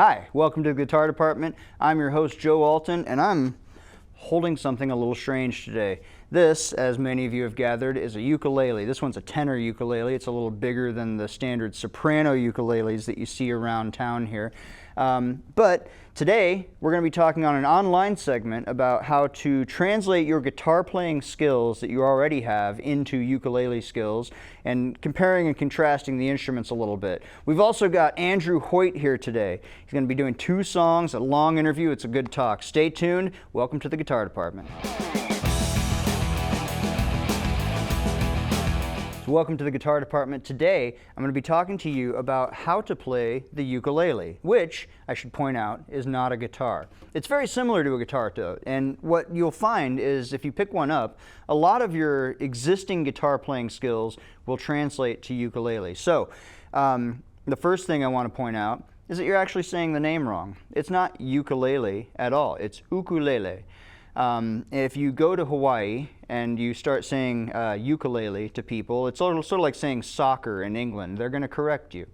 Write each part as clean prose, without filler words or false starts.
Hi, welcome to the Guitar Department. I'm your host, Joe Alton, and I'm holding something a little strange today. This, as many of you have gathered, is a ukulele. This one's a tenor ukulele. It's a little bigger than the standard soprano ukuleles that you see around town here. But today, we're going to be talking on an online segment about how to translate your guitar playing skills that you already have into ukulele skills and comparing and contrasting the instruments a little bit. We've also got Andrew Hoyt here today. He's going to be doing 2 songs, a long interview. It's a good talk. Stay tuned. Welcome to the Guitar Department. Welcome to the Guitar Department. Today, I'm going to be talking to you about how to play the ukulele, which, I should point out, is not a guitar. It's very similar to a guitar, though, and what you'll find is if you pick one up, a lot of your existing guitar playing skills will translate to ukulele. So, the first thing I want to point out is that you're actually saying the name wrong. It's not ukulele at all, it's ukulele. If you go to Hawaii and you start saying ukulele to people, it's sort of like saying soccer in England. They're going to correct you.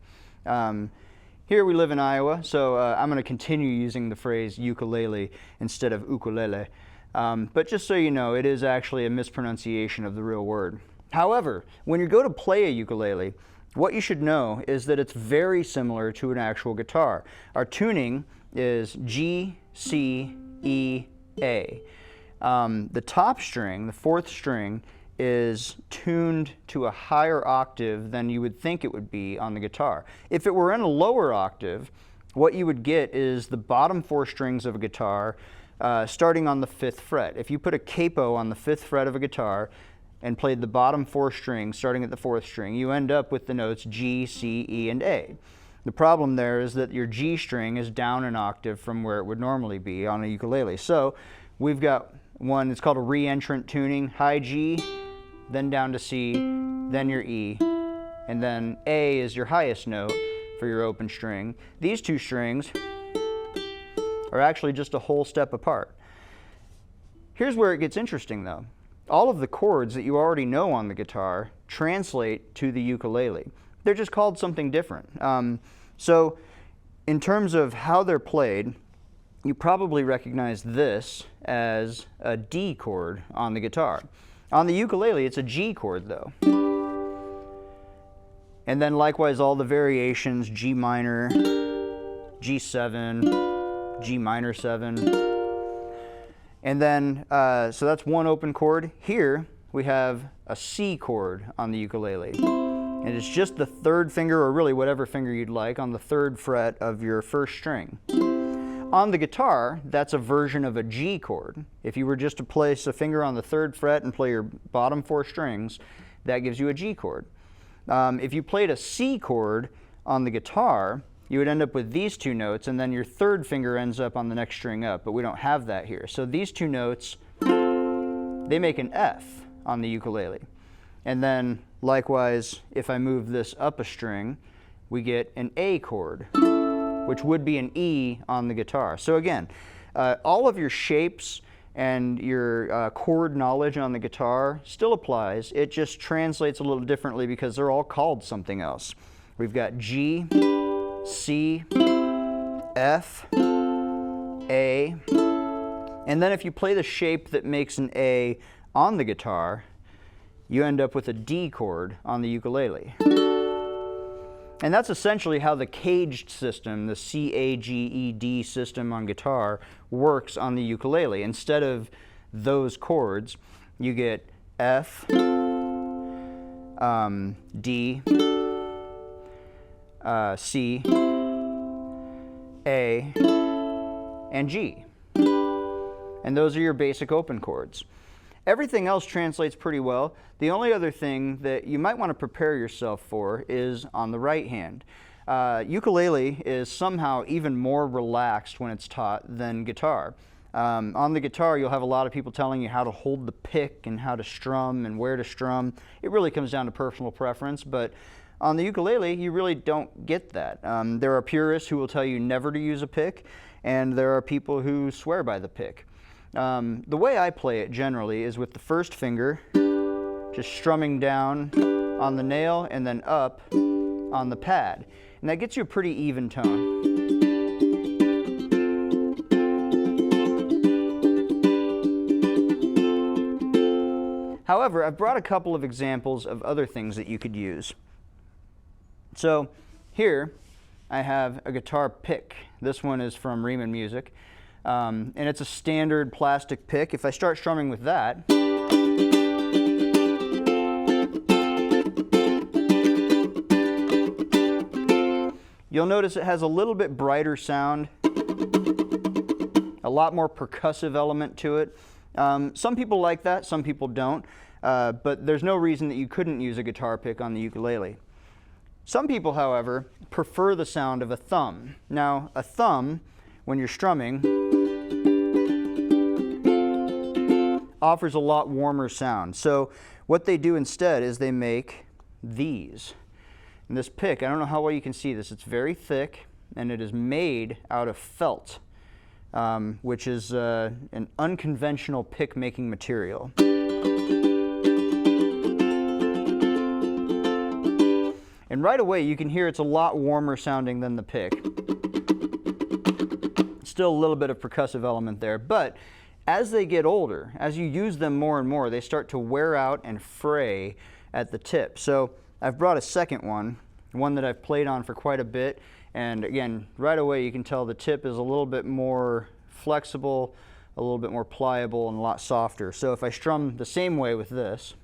Here we live in Iowa, so I'm going to continue using the phrase ukulele instead of ukulele. But just so you know, it is actually a mispronunciation of the real word. However, when you go to play a ukulele, what you should know is that it's very similar to an actual guitar. Our tuning is G, C, E, A. The top string, the 4th string, is tuned to a higher octave than you would think it would be on the guitar. If it were in a lower octave, what you would get is the bottom 4 strings of a guitar starting on the 5th fret. If you put a capo on the 5th fret of a guitar and played the bottom 4 strings starting at the 4th string, you end up with the notes G, C, E, and A. The problem there is that your G string is down an octave from where it would normally be on a ukulele. So we've got one, it's called a re-entrant tuning, high G, then down to C, then your E, and then A is your highest note for your open string. These 2 strings are actually just a whole step apart. Here's where it gets interesting though. All of the chords that you already know on the guitar translate to the ukulele. They're just called something different. So in terms of how they're played, you probably recognize this as a D chord on the guitar. On the ukulele, it's a G chord though. And then likewise all the variations, G minor, G7, G minor 7. And then, so that's one open chord. Here we have a C chord on the ukulele. And it's just the 3rd finger, or really whatever finger you'd like, on the 3rd fret of your 1st string. On the guitar, that's a version of a G chord. If you were just to place a finger on the 3rd fret and play your bottom 4 strings, that gives you a G chord. If you played a C chord on the guitar, you would end up with these 2 notes, and then your 3rd finger ends up on the next string up, but we don't have that here. So these 2 notes, they make an F on the ukulele. And then likewise, if I move this up a string, we get an A chord, which would be an E on the guitar. So again, all of your shapes and your chord knowledge on the guitar still applies. It just translates a little differently because they're all called something else. We've got G, C, F, A, and then if you play the shape that makes an A on the guitar, you end up with a D chord on the ukulele. And that's essentially how the caged system, the C-A-G-E-D system on guitar, works on the ukulele. Instead of those chords, you get F, D, C, A, and G. And those are your basic open chords. Everything else translates pretty well. The only other thing that you might want to prepare yourself for is on the right hand. Ukulele is somehow even more relaxed when it's taught than guitar. On the guitar, you'll have a lot of people telling you how to hold the pick and how to strum and where to strum. It really comes down to personal preference, but on the ukulele, you really don't get that. There are purists who will tell you never to use a pick, and there are people who swear by the pick. The way I play it generally is with the 1st finger, just strumming down on the nail and then up on the pad. And that gets you a pretty even tone. However, I've brought a couple of examples of other things that you could use. So here I have a guitar pick. This one is from Riemann Music, and it's a standard plastic pick. If I start strumming with that, you'll notice it has a little bit brighter sound, a lot more percussive element to it. Some people like that, some people don't, but there's no reason that you couldn't use a guitar pick on the ukulele. Some people, however, prefer the sound of a thumb. Now, a thumb, when you're strumming, offers a lot warmer sound. So what they do instead is they make these. And this pick, I don't know how well you can see this, it's very thick, and it is made out of felt, which is an unconventional pick-making material. And right away you can hear it's a lot warmer sounding than the pick. Still a little bit of percussive element there, but as they get older, as you use them more and more, they start to wear out and fray at the tip. So I've brought a second one that I've played on for quite a bit, and again, right away you can tell the tip is a little bit more flexible, a little bit more pliable, and a lot softer. So if I strum the same way with this,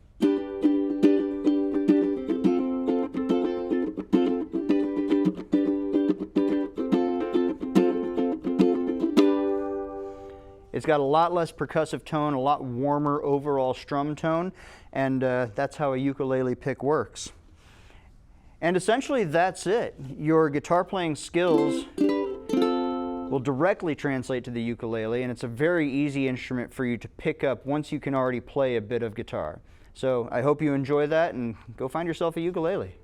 it's got a lot less percussive tone, a lot warmer overall strum tone, and that's how a ukulele pick works. And essentially that's it. Your guitar playing skills will directly translate to the ukulele, and it's a very easy instrument for you to pick up once you can already play a bit of guitar. So I hope you enjoy that, and go find yourself a ukulele.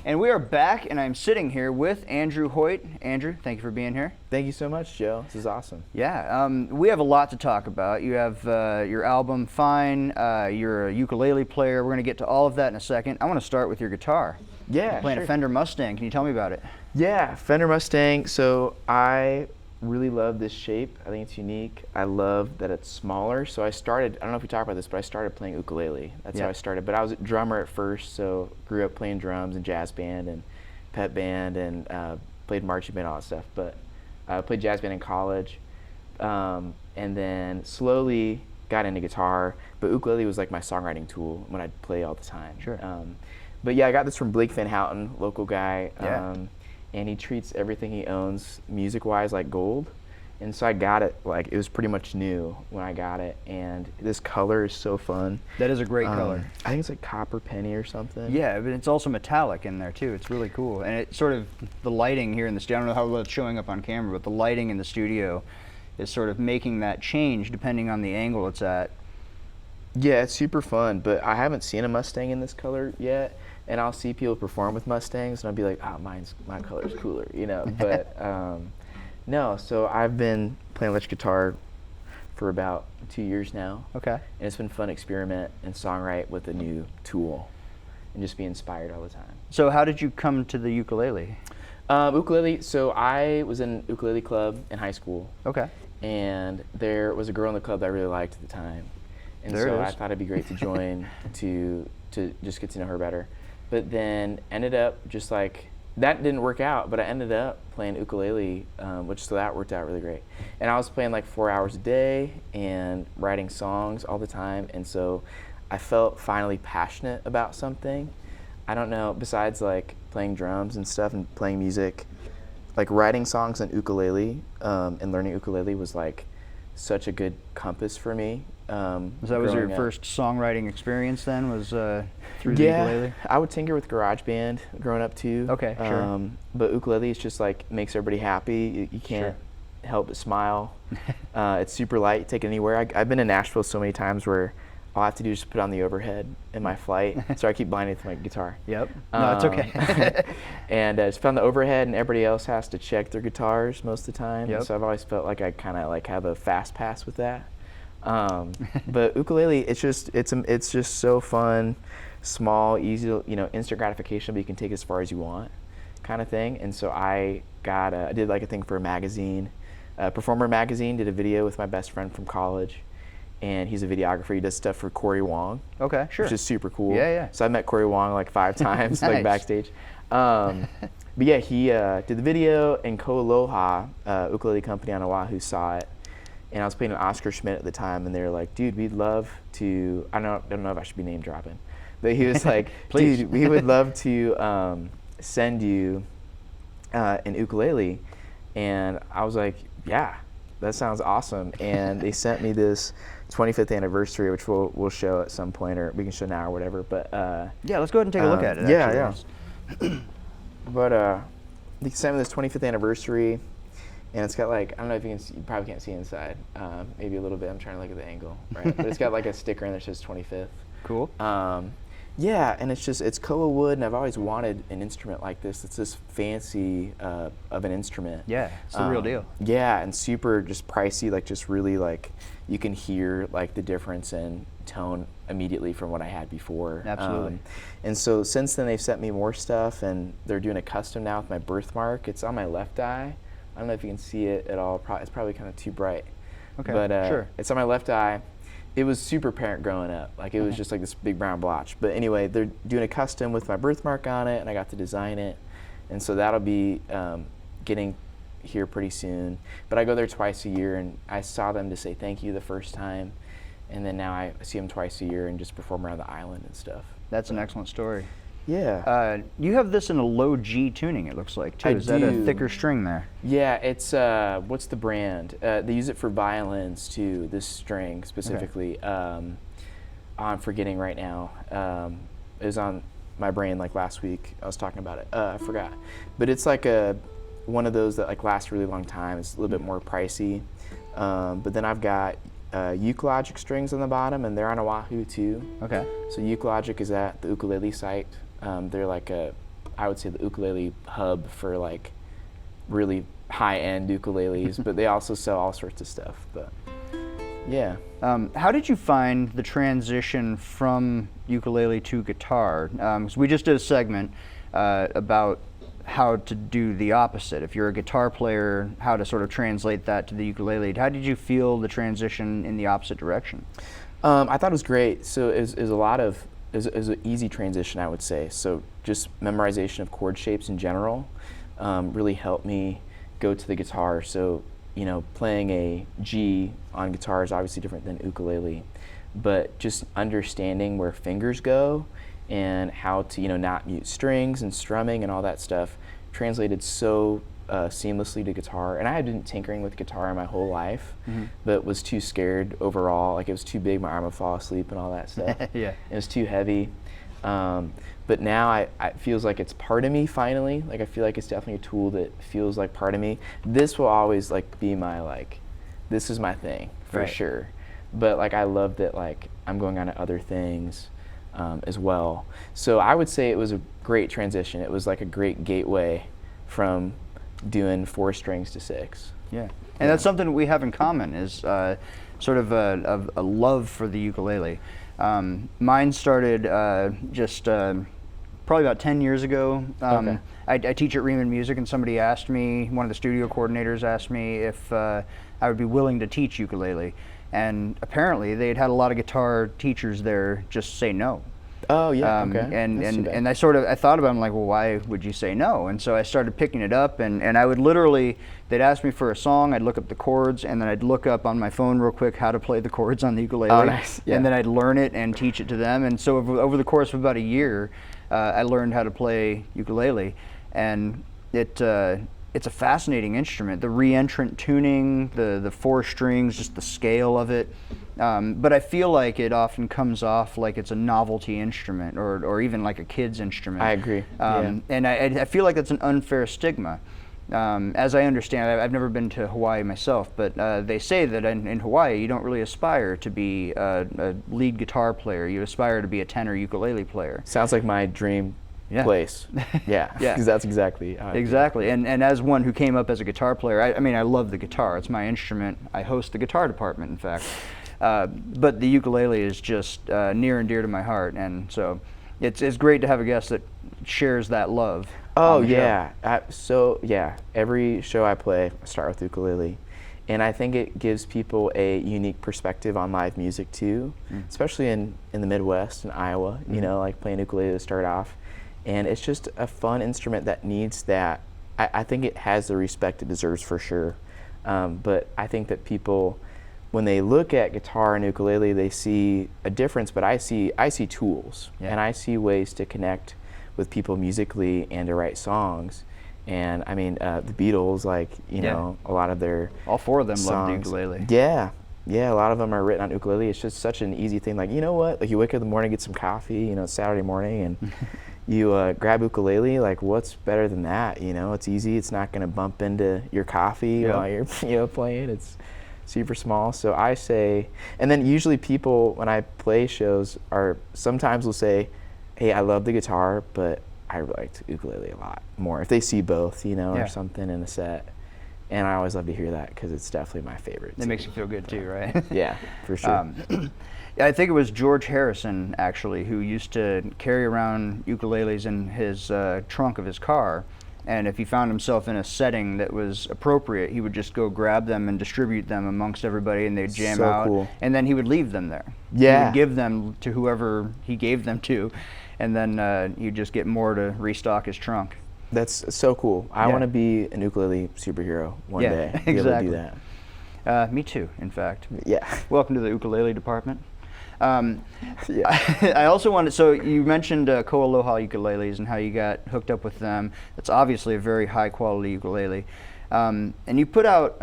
And we are back, and I'm sitting here with Andrew Hoyt. Andrew, thank you for being here. Thank you so much, Joe. This is awesome. Yeah, we have a lot to talk about. You have your album, Fine. You're a ukulele player. We're going to get to all of that in a second. I want to start with your guitar. Yeah, You're playing sure. a Fender Mustang. Can you tell me about it? Yeah, Fender Mustang. So I really love this shape. I think it's unique. I love that it's smaller. So I started, I don't know if we talked about this, but I started playing ukulele. That's how I started. But I was a drummer at first, so grew up playing drums and jazz band and pep band and played marching band, all that stuff. But I played jazz band in college, and then slowly got into guitar. But ukulele was like my songwriting tool when I'd play all the time. Sure. But yeah, I got this from Blake Van Houten, local guy. Yeah. And he treats everything he owns music-wise like gold. And so I got it, like, it was pretty much new when I got it, and this color is so fun. That is a great color. I think it's like copper penny or something. Yeah, but it's also metallic in there too. It's really cool. And it sort of, the lighting here in the studio, I don't know how well it's showing up on camera, but the lighting in the studio is sort of making that change depending on the angle it's at. Yeah, it's super fun, but I haven't seen a Mustang in this color yet, and I'll see people perform with Mustangs, and I'll be like, oh, my color's cooler, you know, but no, so I've been playing electric guitar for about 2 years now. Okay. And it's been fun to experiment and songwrite with a new tool and just be inspired all the time. So how did you come to the ukulele? Ukulele, so I was in ukulele club in high school. Okay. And there was a girl in the club that I really liked at the time. And There so it I is. thought it'd be great to join to just get to know her better. But then ended up just like, that didn't work out, but I ended up playing ukulele, so that worked out really great. And I was playing like 4 hours a day and writing songs all the time. And so I felt finally passionate about something. I don't know, besides like playing drums and stuff and playing music, like writing songs on ukulele and learning ukulele was like such a good compass for me. So that was your growing up. first songwriting experience then, was through the ukulele? I would tinker with GarageBand growing up too. Okay, sure. But ukulele is just like makes everybody happy. You can't help but smile. It's super light, take it anywhere. I've been to Nashville so many times where all I have to do is just put on the overhead in my flight. So I keep blinding with my guitar. Yep. No, it's okay. And it's put on the overhead, and everybody else has to check their guitars most of the time. Yep. So I've always felt like I kind of like have a fast pass with that. But ukulele, it's just so fun, small, easy, you know, instant gratification, but you can take it as far as you want, kind of thing. And so I did like a thing for a magazine, Performer magazine. Did a video with my best friend from college, and he's a videographer. He does stuff for Corey Wong. Okay, sure. Which is super cool. Yeah, yeah. So I met Corey Wong like 5 times, like Nice. backstage. But yeah, he did the video, and Ko Aloha, ukulele company on Oahu, saw it. And I was playing an Oscar Schmidt at the time, and they were like, dude, we'd love to, I don't know if I should be name dropping, but he was like, Please. dude, we would love to send you an ukulele. And I was like, yeah, that sounds awesome. And they sent me this 25th anniversary, which we'll show at some point, or we can show now or whatever. But Yeah, let's go ahead and take a look at it. yeah, actually. yeah. But they sent me this 25th anniversary. And it's got like, I don't know if you can see, you probably can't see inside, maybe a little bit. I'm trying to look at the angle, right? But it's got like a sticker in there that says 25th. Cool. Yeah, and it's koa wood, and I've always wanted an instrument like this. It's this fancy of an instrument. Yeah, it's the real deal. Yeah, and super just pricey, like just really like, you can hear like the difference in tone immediately from what I had before. Absolutely. And so since then they've sent me more stuff, and they're doing a custom now with my birthmark. It's on my left eye. I don't know if you can see it at all. It's probably kind of too bright. Okay, But sure. it's on my left eye. It was super apparent growing up. Like it was just like this big brown blotch. But anyway, they're doing a custom with my birthmark on it, and I got to design it. And so that'll be getting here pretty soon. But I go there twice a year, and I saw them to say thank you the first time. And then now I see them twice a year and just perform around the island and stuff. That's an excellent story. Yeah. You have this in a low G tuning, it looks like, too. I Is that a do. thicker string there? Yeah, it's what's the brand? They use it for violins too. This string specifically. I'm forgetting right now. It was on my brain like last week. I was talking about it. I forgot. But it's like one of those that like lasts a really long time. It's a little bit more pricey. But then I've got Ukelogic strings on the bottom, and they're on Oahu too. Okay. So Ukelogic is at the ukulele site. They're like I would say the ukulele hub for like really high-end ukuleles, but they also sell all sorts of stuff. But yeah. How did you find the transition from ukulele to guitar? 'Cause we just did a segment about how to do the opposite. If you're a guitar player, how to sort of translate that to the ukulele. How did you feel the transition in the opposite direction? I thought it was great. So it was an easy transition, I would say. So just memorization of chord shapes in general really helped me go to the guitar. So, you know, playing a G on guitar is obviously different than ukulele, but just understanding where fingers go and how to, you know, not mute strings and strumming and all that stuff translated so seamlessly to guitar. And I had been tinkering with guitar my whole life, but was too scared overall. Like, it was too big, my arm would fall asleep and all that stuff. Yeah. It was too heavy. But now it feels like it's part of me finally. Like, I feel like it's definitely a tool that feels like part of me. This will always like be my, like, this is my thing for sure. But like, I love that, like, I'm going on to other things as well. So I would say it was a great transition. It was like a great gateway from doing 4 strings to 6. Yeah, and that's something we have in common, is sort of a love for the ukulele. Mine started probably about 10 years ago. I teach at Riemann Music, and somebody asked me, one of the studio coordinators asked me if I would be willing to teach ukulele. And apparently they'd had a lot of guitar teachers there just say no. Oh yeah, okay. And I thought about it, I'm like, well, why would you say no? And so I started picking it up, and I would literally, they'd ask me for a song, I'd look up the chords, and then I'd look up on my phone real quick how to play the chords on the ukulele. Oh, nice. Yeah. And then I'd learn it and teach it to them. And so over the course of about a year, I learned how to play ukulele, and it's a fascinating instrument. The re-entrant tuning, the 4 strings, just the scale of it. But I feel like it often comes off like it's a novelty instrument, or even like a kid's instrument. I agree. And I feel like that's an unfair stigma. As I understand it, I've never been to Hawaii myself, but they say that in Hawaii you don't really aspire to be a lead guitar player. You aspire to be a tenor ukulele player. Sounds like my dream place. Yeah, because that's exactly how I feel. Exactly. And as one who came up as a guitar player, I mean, I love the guitar. It's my instrument. I host the guitar department, in fact. But the ukulele is just near and dear to my heart, and so it's great to have a guest that shares that love. Oh yeah. So yeah, every show I play, I start with ukulele. And I think it gives people a unique perspective on live music too, especially in the Midwest, in Iowa, you know, like playing ukulele to start off. And it's just a fun instrument that needs that. I think it has the respect it deserves for sure. But I think that people, when they look at guitar and ukulele, they see a difference, but I see tools, and I see ways to connect with people musically and to write songs. And I mean, the Beatles, like, you know, a lot of their all 4 of them songs, love the ukulele. Yeah, a lot of them are written on ukulele. It's just such an easy thing. Like, you know what? Like, you wake up in the morning, get some coffee, you know, it's Saturday morning, and you grab ukulele. Like, what's better than that? You know, it's easy. It's not going to bump into your coffee while you're, you know, playing. It's super small. So I say, and then usually people, when I play shows, sometimes will say, hey, I love the guitar, but I liked ukulele a lot more. If they see both, you know, or something in a set. And I always love to hear that, because it's definitely my favorite. It makes you feel good too, right? Yeah, for sure. I think it was George Harrison, actually, who used to carry around ukuleles in his trunk of his car. And if he found himself in a setting that was appropriate, he would just go grab them and distribute them amongst everybody, and they'd jam out. Cool. And then he would leave them there. Yeah. He would give them to whoever he gave them to, and then he'd just get more to restock his trunk. That's so cool. I want to be an ukulele superhero one day. Exactly. Be able to do that. Me too, in fact. Yeah. Welcome to the ukulele department. I also wanted, so you mentioned Koaloha ukuleles and how you got hooked up with them. It's obviously a very high quality ukulele. And you put out,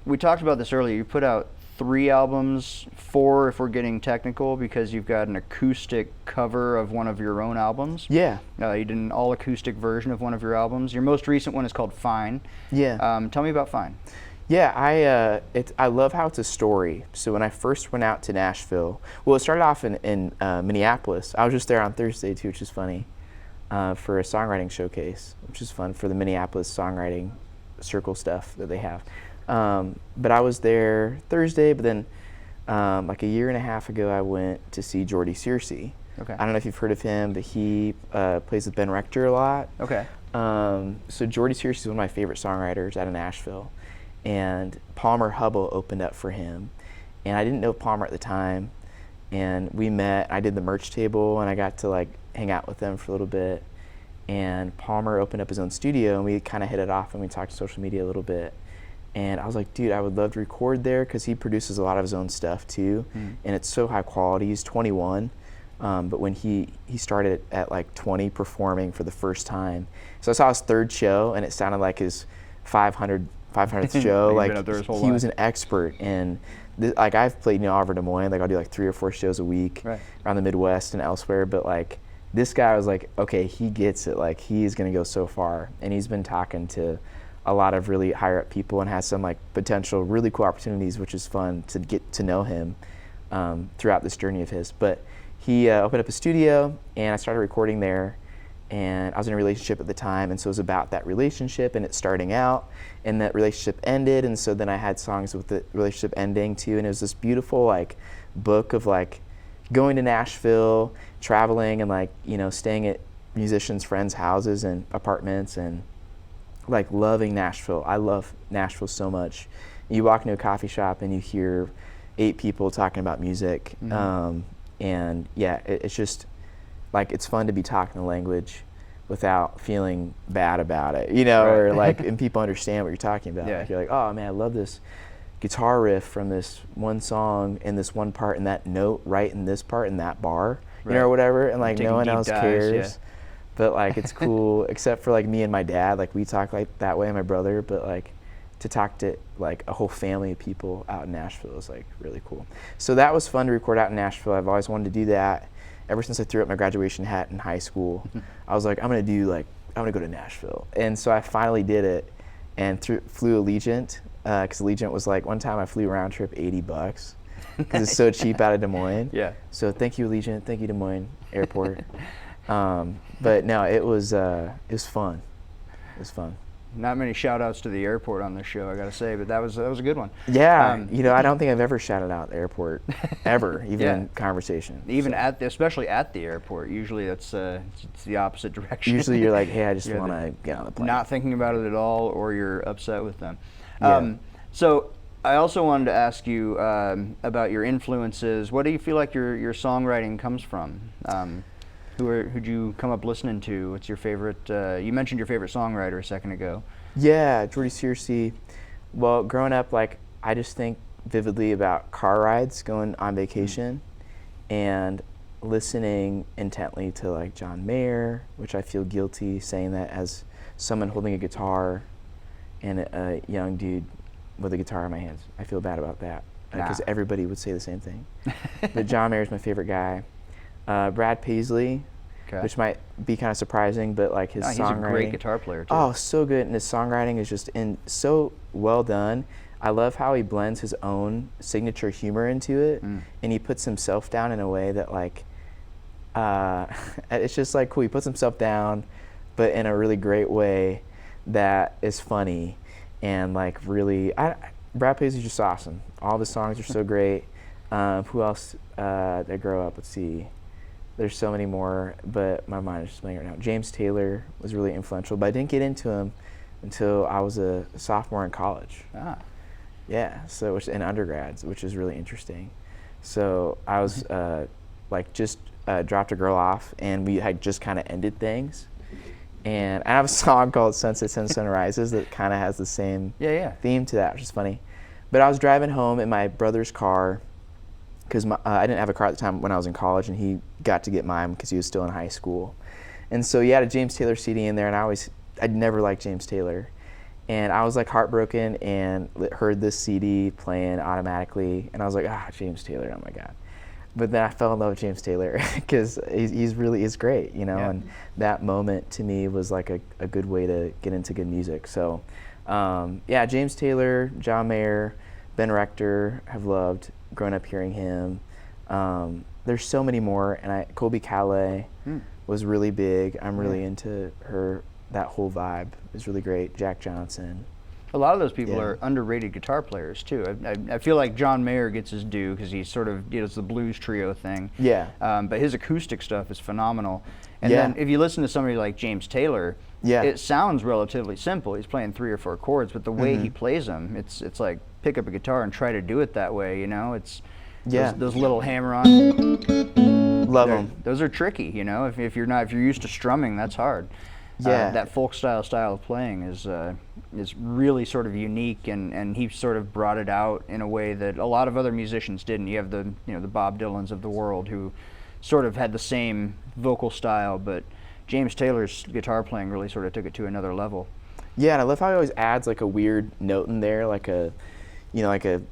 we talked about this earlier, you put out 3 albums, 4 if we're getting technical, because you've got an acoustic cover of one of your own albums. Yeah. You did an all acoustic version of one of your albums. Your most recent one is called Fine. Yeah. Tell me about Fine. Yeah, I love how it's a story. So when I first went out to Nashville, well, it started off in Minneapolis. I was just there on Thursday too, which is funny, for a songwriting showcase, which is fun for the Minneapolis songwriting circle stuff that they have. But I was there Thursday, but then like a year and a half ago, I went to see Jordy Searcy. Okay. I don't know if you've heard of him, but he plays with Ben Rector a lot. Okay. So Jordy Searcy is one of my favorite songwriters out of Nashville. And Palmer Hubble opened up for him. And I didn't know Palmer at the time. And we met, I did the merch table, and I got to like hang out with them for a little bit. And Palmer opened up his own studio, and we kind of hit it off, and we talked social media a little bit. And I was like, dude, I would love to record there, because he produces a lot of his own stuff too. And it's so high quality. He's 21. But when he started at like 20 performing for the first time. So I saw his 3rd show, and it sounded like his 500th show. He's Like been up there his whole he was life. an expert. And like I've played all over Des Moines. Like I'll do like 3 or 4 shows a week around the Midwest and elsewhere. But like this guy was like, okay, he gets it. Like he's gonna go so far. And he's been talking to a lot of really higher up people and has some like potential really cool opportunities, which is fun to get to know him throughout this journey of his. But he opened up a studio and I started recording there. And I was in a relationship at the time, and so it was about that relationship and it starting out, and that relationship ended, and so then I had songs with the relationship ending too, and it was this beautiful like book of like going to Nashville, traveling, and like, you know, staying at musicians' friends' houses and apartments, and like loving Nashville. I love Nashville so much. You walk into a coffee shop and you hear 8 people talking about music, and yeah, it's just like it's fun to be talking the language without feeling bad about it, you know, or like, and people understand what you're talking about. Like you're like, oh man, I love this guitar riff from this one song in this one part and that note right in this part in that bar, you know, or whatever, and like no one else cares. But like it's cool, except for like me and my dad, like we talk like that way, and my brother, but like to talk to like a whole family of people out in Nashville is like really cool. So that was fun to record out in Nashville. I've always wanted to do that. Ever since I threw up my graduation hat in high school, I was like, I'm gonna go to Nashville. And so I finally did it and flew Allegiant, because Allegiant was like, one time I flew round trip $80 because it's so cheap out of Des Moines. So thank you, Allegiant, thank you, Des Moines Airport. But no, it was fun. It was fun. Not many shout outs to the airport on this show, I gotta say, but that was a good one. Yeah, you know, I don't think I've ever shouted out the airport ever, even in conversation. Even especially at the airport, usually it's the opposite direction. Usually you're like, hey, I just want to get on the plane. Not thinking about it at all, or you're upset with them. So I also wanted to ask you about your influences. What do you feel like your songwriting comes from? Who'd you come up listening to? What's your favorite? You mentioned your favorite songwriter a second ago. Yeah, Jordy Searcy. Well, growing up, like I just think vividly about car rides, going on vacation, and listening intently to like John Mayer, which I feel guilty saying that as someone holding a guitar and a young dude with a guitar in my hands. I feel bad about that because everybody would say the same thing. But John Mayer's my favorite guy. Brad Paisley, which might be kind of surprising, but like his songwriting. He's a great guitar player too. Oh, so good, and his songwriting is just so well done. I love how he blends his own signature humor into it, and he puts himself down in a way that like, it's just like cool. He puts himself down, but in a really great way that is funny, and like really, Brad Paisley's just awesome. All the songs are so great. Who else did I grow up? Let's see. There's so many more, but my mind is just blanking right now. James Taylor was really influential, but I didn't get into him until I was a sophomore in college. Yeah, so in undergrads, which is really interesting. So I was like just dropped a girl off, and we had just kind of ended things. And I have a song called Sunsets and Sunrises that kind of has the same theme to that, which is funny. But I was driving home in my brother's car, because I didn't have a car at the time when I was in college, and he got to get mine because he was still in high school. And so he had a James Taylor CD in there, and I'd never liked James Taylor. And I was like heartbroken and heard this CD playing automatically, and I was like, James Taylor, oh my God. But then I fell in love with James Taylor because he's great, you know, and that moment to me was like a good way to get into good music. So James Taylor, John Mayer, Ben Rector, have loved growing up hearing him. There's so many more, and Colby Calais was really big. I'm really into her. That whole vibe is really great. Jack Johnson. A lot of those people are underrated guitar players too. I feel like John Mayer gets his due because he sort of does the blues trio thing. But his acoustic stuff is phenomenal. And then if you listen to somebody like James Taylor, it sounds relatively simple. He's playing 3 or 4 chords, but the way he plays them, it's like pick up a guitar and try to do it that way. You know, it's those little hammer-on. Love them. Those are tricky. You know, if you're used to strumming, that's hard. That folk style of playing is really sort of unique, and he sort of brought it out in a way that a lot of other musicians didn't. You have the Bob Dylans of the world who sort of had the same vocal style, but James Taylor's guitar playing really sort of took it to another level. Yeah, and I love how he always adds like a weird note in there, like a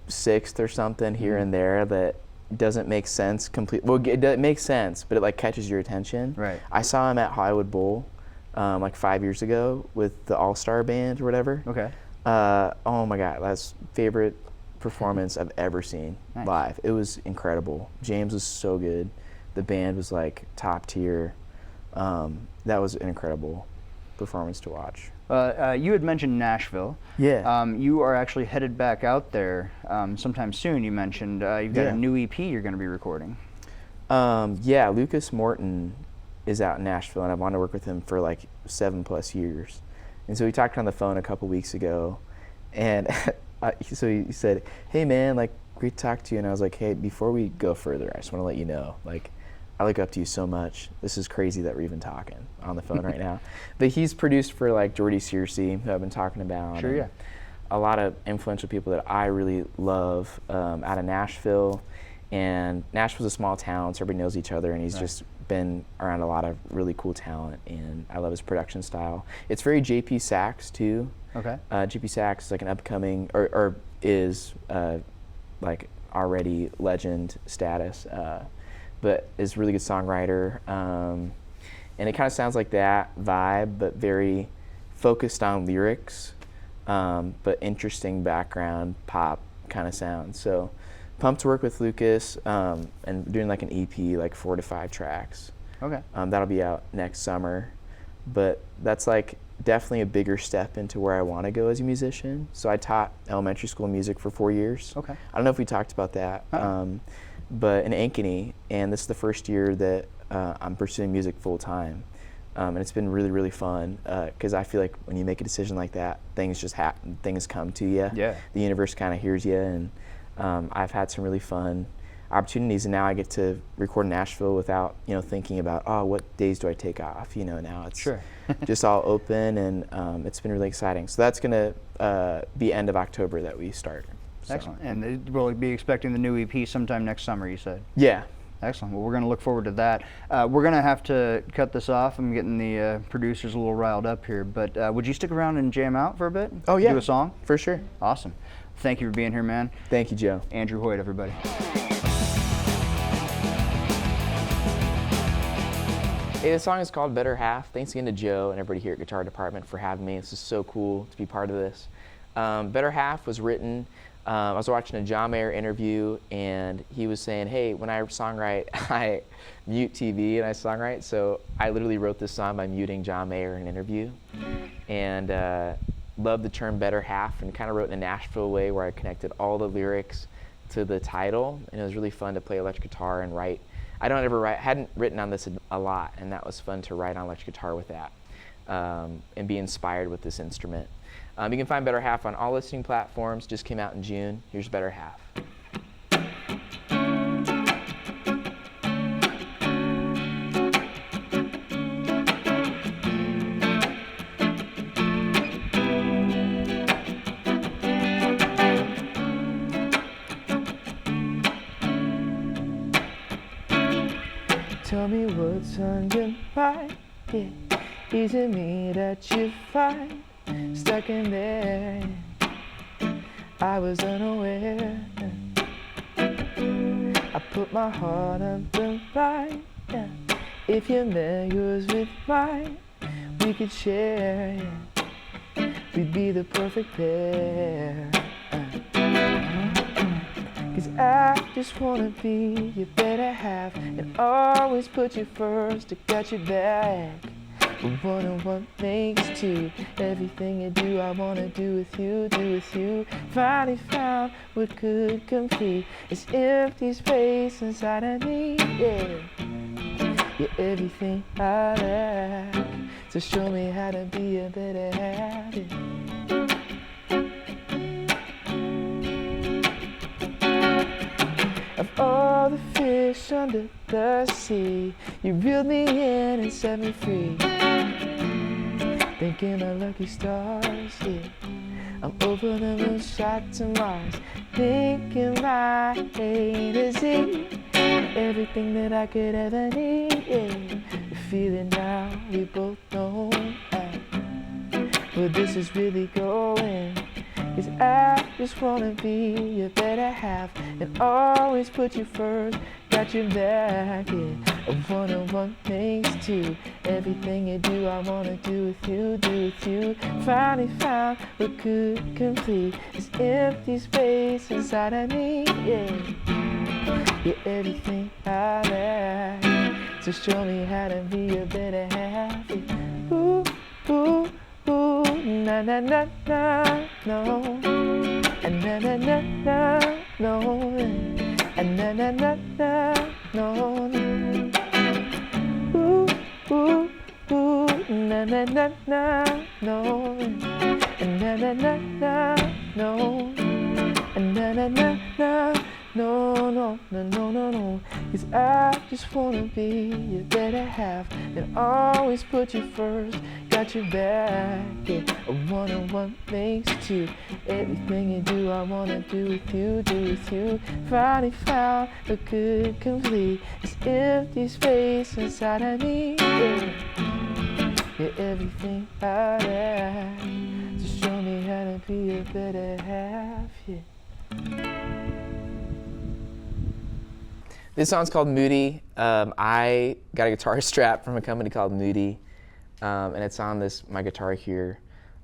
sixth or something here and there that doesn't make sense completely. Well, it makes sense, but it like catches your attention. Right. I saw him at Hollywood Bowl like 5 years ago with the All-Star Band or whatever. Okay. Oh my God, that's favorite performance I've ever seen live. It was incredible. James was so good. The band was like top tier. That was an incredible performance to watch. You had mentioned Nashville. Yeah. You are actually headed back out there sometime soon. You mentioned you've got a new EP you're going to be recording. Yeah, Lucas Morton is out in Nashville, and I wanted to work with him for like 7+ years. And so we talked on the phone a couple weeks ago, and so he said, "Hey man, like great to talk to you." And I was like, "Hey, before we go further, I just want to let you know, like, I look up to you so much. This is crazy that we're even talking on the phone right now." But he's produced for like Jordy Searcy, who I've been talking about. Sure, yeah. A lot of influential people that I really love out of Nashville. And Nashville's a small town, so everybody knows each other, and he's just been around a lot of really cool talent, and I love his production style. It's very JP Sax too. Okay. JP Sax is like an upcoming, or is like already legend status, but is a really good songwriter. And it kind of sounds like that vibe, but very focused on lyrics, but interesting background pop kind of sound. So pumped to work with Lucas and doing like an EP, like 4 to 5 tracks. Okay. That'll be out next summer, but that's like definitely a bigger step into where I want to go as a musician. So I taught elementary school music for 4 years. Okay. I don't know if we talked about that, but in Ankeny, and this is the first year that I'm pursuing music full time. And it's been really, really fun because I feel like when you make a decision like that, things just happen, things come to you. Yeah. The universe kind of hears you, and I've had some really fun opportunities, and now I get to record in Nashville without, thinking about, oh, what days do I take off? Now it's just all open, and it's been really exciting. So that's going to be end of October that we start. So. Excellent. And we'll be expecting the new EP sometime next summer, you said? Yeah. Excellent. Well, we're going to look forward to that. We're going to have to cut this off. I'm getting the producers a little riled up here, but would you stick around and jam out for a bit? Oh, yeah. Do a song? For sure. Awesome. Thank you for being here, man. Thank you, Joe. Andrew Hoyt, everybody. Hey, this song is called Better Half. Thanks again to Joe and everybody here at Guitar Department for having me. This is so cool to be part of this. Better Half was written, I was watching a John Mayer interview, and he was saying, hey, when I songwrite, I mute TV and I songwrite. So I literally wrote this song by muting John Mayer in an interview. And loved the term Better Half, and kind of wrote in a Nashville way where I connected all the lyrics to the title. And it was really fun to play electric guitar and write. Hadn't written on this a lot, and that was fun to write on electric guitar with that and be inspired with this instrument. You can find Better Half on all listening platforms. Just came out in June. Here's Better Half. Tell me what's on your mind, yeah. Is it me that you find stuck in there? I was unaware. I put my heart on the line, yeah. If you met yours with mine, we could share, yeah. We'd be the perfect pair. 'Cause I just wanna be your better half and always put you first to get you back. But one and one makes two. Everything you do, I wanna do with you. Finally found what could complete this empty space inside of me, yeah. You're everything I lack, so show me how to be a better half, yeah. Of all the fish under the sea, you reeled me in and set me free. Thinking of lucky stars, yeah. I'm over the moon, shot to Mars, thinking my A to Z. Everything that I could ever need, yeah. We feel it now, we both know. where this is really going. 'Cause I just wanna be your better half and always put you first. Got your back, yeah. A one-on-one makes two. Everything you do, I wanna do with you, do with you. Finally found what could complete this empty space inside of me, yeah. You're everything I lack, so show me how to be a better half. Yeah. Ooh, ooh, ooh, na na na na, no, and na na na na, no, and na na na na, no, ooh, ooh, ooh, na na na na, no, and na na na na, no, and na na na na. No, no, no, no, no, no. 'Cause I just wanna be your better half and always put you first. Got your back, yeah. A one-on-one makes two. Everything you do, I wanna do with you, do with you. Finally found a good complete this empty space inside of me, yeah. You're everything I lack, so show me how to be a better half, yeah. This song's called Moody. I got a guitar strap from a company called Moody, and it's on my guitar here.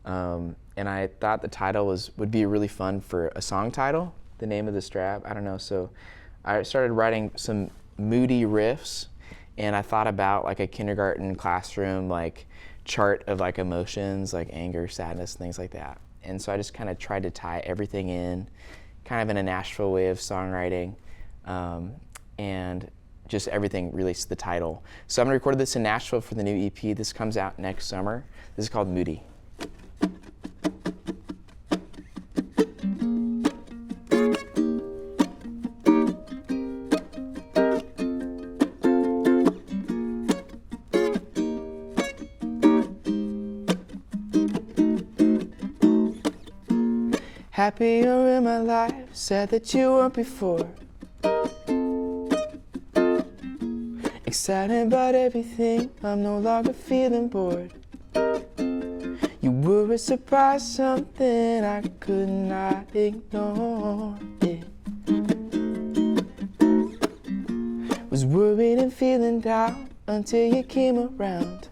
And I thought the title would be really fun for a song title, the name of the strap. I don't know, so I started writing some moody riffs, and I thought about like a kindergarten classroom like chart of like emotions, like anger, sadness, things like that. And so I just kind of tried to tie everything in, kind of in a Nashville way of songwriting. And just everything relates to the title. So I'm gonna record this in Nashville for the new EP. This comes out next summer. This is called Moody. Happier in my life, sad that you weren't before. Excited about everything, I'm no longer feeling bored. You were a surprise, something I could not ignore, yeah. Was worried and feeling down until you came around.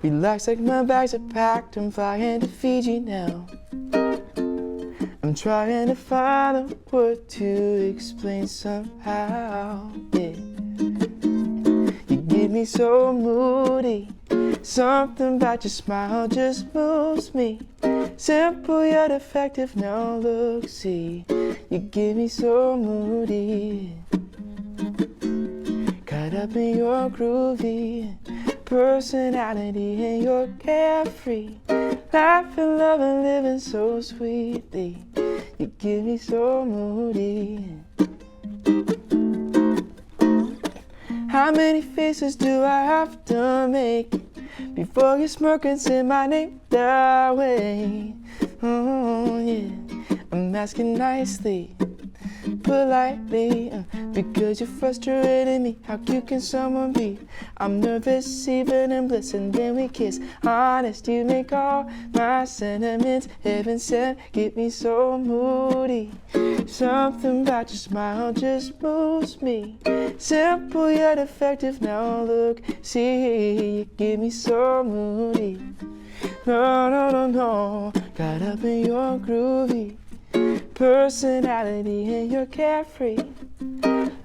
Relax like my bags are packed, I'm flying to Fiji now. I'm trying to find a word to explain somehow, yeah. You get me so moody, something about your smile just moves me. Simple yet effective, now look, see. You get me so moody, caught up in your groovy personality and your carefree. Laughing, loving, living so sweetly. You get me so moody. How many faces do I have to make before you smirk and say my name that way? Oh yeah, I'm asking nicely, politely, because you're frustrating me. How cute can someone be? I'm nervous even in bliss, and then we kiss. Honest, you make all my sentiments heaven sent. Get me so moody, something about your smile just moves me. Simple yet effective, now look, see. You get me so moody. No, no, no, no, got up in your groovy personality and you're carefree.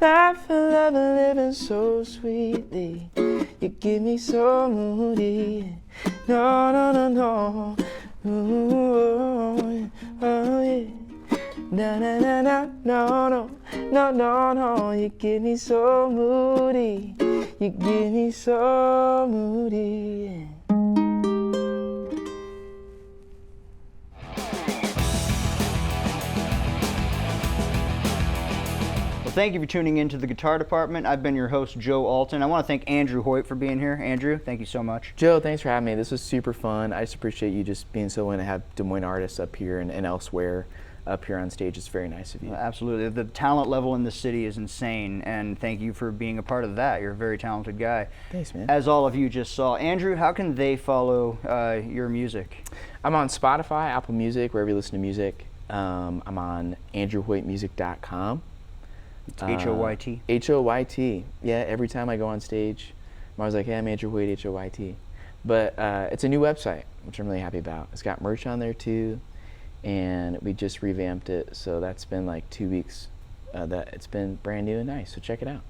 Laughing, loving, living so sweetly. You get me so moody. No, no, no, no. Ooh, oh, oh, yeah. Na na na na, no, no, no, no, no. You get me so moody. You get me so moody. Well, thank you for tuning in to the Guitar Department. I've been your host, Joe Alton. I want to thank Andrew Hoyt for being here. Andrew, thank you so much. Joe, thanks for having me. This was super fun. I just appreciate you just being so willing to have Des Moines artists up here and elsewhere. up here on stage. It's very nice of you. Absolutely. The talent level in the city is insane, and thank you for being a part of that. You're a very talented guy. Thanks, man. As all of you just saw. Andrew, how can they follow your music? I'm on Spotify, Apple Music, wherever you listen to music. I'm on andrewhoytmusic.com. It's H-O-Y-T? H-O-Y-T. Yeah, every time I go on stage, I'm always like, hey, I'm Andrew Hoyt, H-O-Y-T. But it's a new website, which I'm really happy about. It's got merch on there too, and we just revamped it, so that's been like 2 weeks that it's been brand new and nice, so check it out.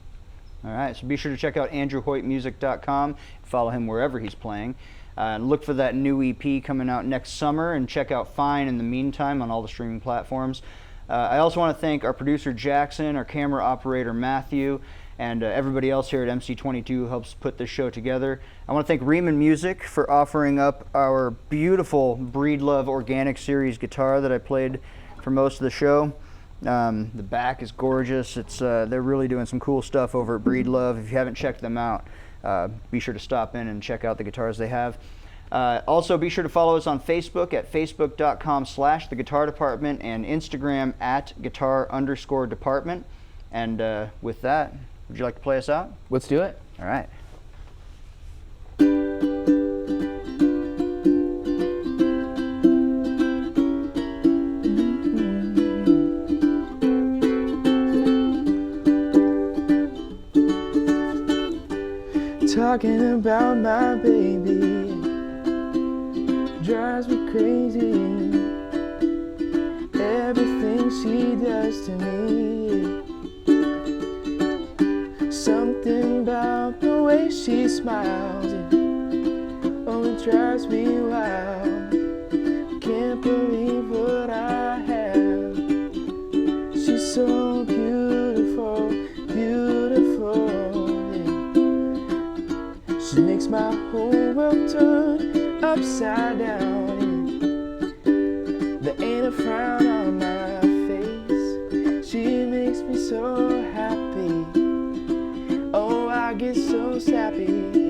All right, so be sure to check out andrewhoytmusic.com, follow him wherever he's playing. Look for that new EP coming out next summer, and check out Fine in the meantime on all the streaming platforms. I also want to thank our producer Jackson, our camera operator Matthew, and everybody else here at MC22 who helps put this show together. I want to thank Riemann Music for offering up our beautiful Breedlove Organic Series guitar that I played for most of the show. The back is gorgeous. They're really doing some cool stuff over at Breedlove. If you haven't checked them out, be sure to stop in and check out the guitars they have. Also, be sure to follow us on Facebook at facebook.com/The Guitar Department and Instagram at guitar_department. And with that, would you like to play us out? Let's do it. All right. Talking about my baby drives me crazy. Everything she does to me, something about the way she smiles, oh, it drives me wild. Can't believe what I have. She's so beautiful, beautiful. She makes my whole world turn upside down. There ain't a frown on my face. She makes me so happy. Oh, I get so sappy.